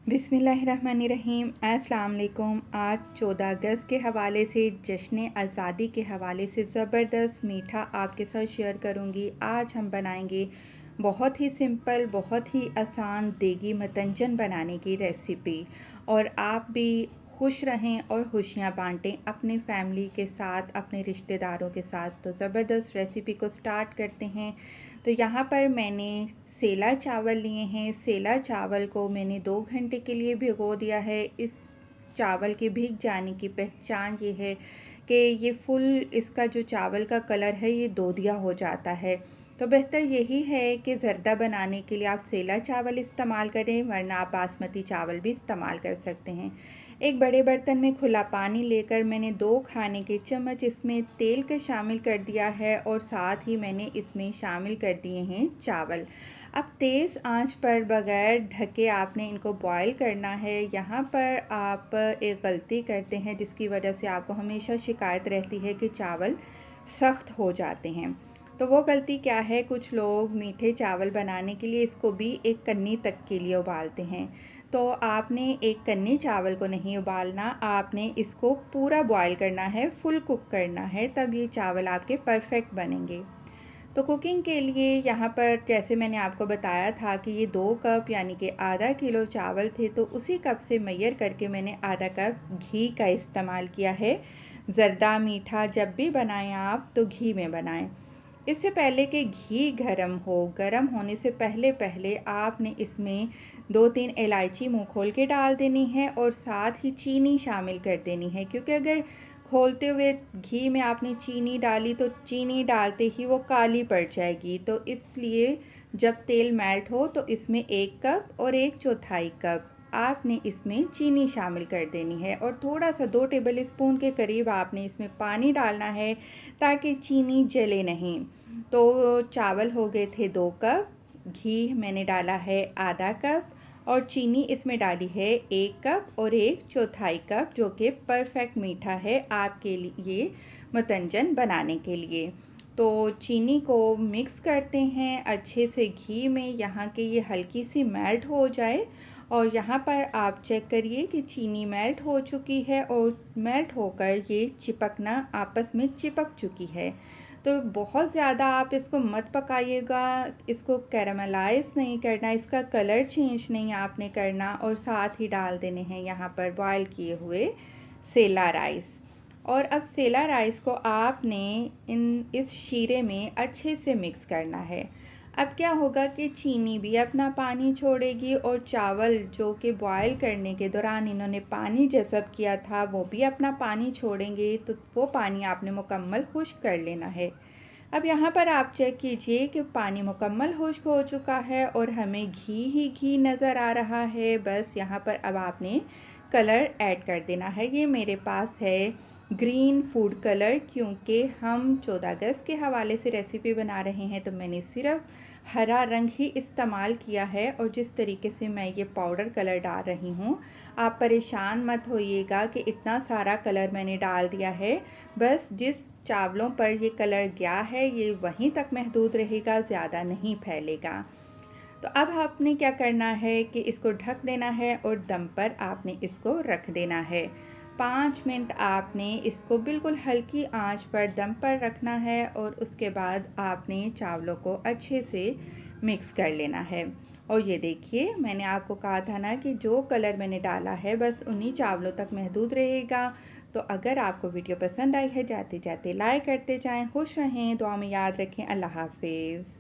बिस्मिल्लाहिर्रहमानिर्रहीम। अस्सलाम वालेकुम। आज 14 अगस्त के हवाले से, जश्न आज़ादी के हवाले से ज़बरदस्त मीठा आपके साथ शेयर करूंगी। आज हम बनाएंगे बहुत ही सिंपल, बहुत ही आसान देगी मतंजन बनाने की रेसिपी। और आप भी खुश रहें और खुशियाँ बांटें अपने फैमिली के साथ, अपने रिश्तेदारों के साथ। तो ज़बरदस्त रेसिपी को स्टार्ट करते हैं। तो यहाँ पर मैंने सेला चावल लिए हैं। सेला चावल को मैंने 2 घंटे के लिए भिगो दिया है। इस चावल के भीग जाने की पहचान ये है कि ये फुल, इसका जो चावल का कलर है ये दोधिया हो जाता है। तो बेहतर यही है कि ज़र्दा बनाने के लिए आप सेला चावल इस्तेमाल करें, वरना आप बासमती चावल भी इस्तेमाल कर सकते हैं। एक बड़े बर्तन में खुला पानी लेकर मैंने 2 खाने के चम्मच इसमें तेल का शामिल कर दिया है और साथ ही मैंने इसमें शामिल कर दिए हैं चावल। अब तेज़ आंच पर बग़ैर ढके आपने इनको बॉईल करना है। यहाँ पर आप एक गलती करते हैं जिसकी वजह से आपको हमेशा शिकायत रहती है कि चावल सख्त हो जाते हैं। तो वो गलती क्या है, कुछ लोग मीठे चावल बनाने के लिए इसको भी एक कन्नी तक के लिए उबालते हैं। तो आपने एक कन्नी चावल को नहीं उबालना, आपने इसको पूरा बॉईल करना है, फुल कुक करना है, तब ये चावल आपके परफेक्ट बनेंगे। तो कुकिंग के लिए यहाँ पर जैसे मैंने आपको बताया था कि ये 2 कप यानी कि आधा किलो चावल थे, तो उसी कप से मेजर करके मैंने आधा कप घी का इस्तेमाल किया है। ज़र्दा मीठा जब भी बनाएं आप तो घी में बनाएं। इससे पहले कि घी गर्म होने से पहले पहले आपने इसमें 2-3 इलायची मुँह खोल के डाल देनी है और साथ ही चीनी शामिल कर देनी है, क्योंकि अगर खोलते हुए घी में आपने चीनी डाली तो चीनी डालते ही वो काली पड़ जाएगी। तो इसलिए जब तेल मेल्ट हो तो इसमें 1 कप और 1/4 कप आपने इसमें चीनी शामिल कर देनी है और थोड़ा सा 2 टेबल स्पून के करीब आपने इसमें पानी डालना है ताकि चीनी जले नहीं। तो चावल हो गए थे 2 कप, घी मैंने डाला है आधा कप और चीनी इसमें डाली है 1 कप और 1/4 कप, जो कि परफेक्ट मीठा है आपके लिए मतंजन बनाने के लिए। तो चीनी को मिक्स करते हैं अच्छे से घी में, यहाँ के ये हल्की सी मेल्ट हो जाए। और यहाँ पर आप चेक करिए कि चीनी मेल्ट हो चुकी है और मेल्ट होकर ये चिपकना आपस में चिपक चुकी है। तो बहुत ज़्यादा आप इसको मत पकाइएगा, इसको कैरामलाइज़ नहीं करना, इसका कलर चेंज नहीं आपने करना। और साथ ही डाल देने हैं यहाँ पर बॉयल किए हुए सेला राइस। और अब सेला राइस को आपने इस शीरे में अच्छे से मिक्स करना है। अब क्या होगा कि चीनी भी अपना पानी छोड़ेगी और चावल जो कि बॉयल करने के दौरान इन्होंने पानी जज़ब किया था वो भी अपना पानी छोड़ेंगे, तो वो पानी आपने मुकम्मल खुश्क कर लेना है। अब यहाँ पर आप चेक कीजिए कि पानी मुकम्मल खुश्क हो चुका है और हमें घी ही घी नज़र आ रहा है। बस यहाँ पर अब आपने कलर ऐड कर देना है। ये मेरे पास है ग्रीन फूड कलर, क्योंकि हम 14 अगस्त के हवाले से रेसिपी बना रहे हैं तो मैंने सिर्फ हरा रंग ही इस्तेमाल किया है। और जिस तरीके से मैं ये पाउडर कलर डाल रही हूँ, आप परेशान मत होइएगा कि इतना सारा कलर मैंने डाल दिया है। बस जिस चावलों पर ये कलर गया है ये वहीं तक महदूद रहेगा, ज़्यादा नहीं फैलेगा। तो अब आपने क्या करना है कि इसको ढक देना है और दम पर आपने इसको रख देना है। 5 मिनट आपने इसको बिल्कुल हल्की आंच पर दम पर रखना है और उसके बाद आपने चावलों को अच्छे से मिक्स कर लेना है। और ये देखिए, मैंने आपको कहा था ना कि जो कलर मैंने डाला है बस उन्हीं चावलों तक महदूद रहेगा। तो अगर आपको वीडियो पसंद आई है, जाते जाते लाइक करते जाएं। खुश रहें, दुआ में याद रखें। अल्लाह हाफिज़।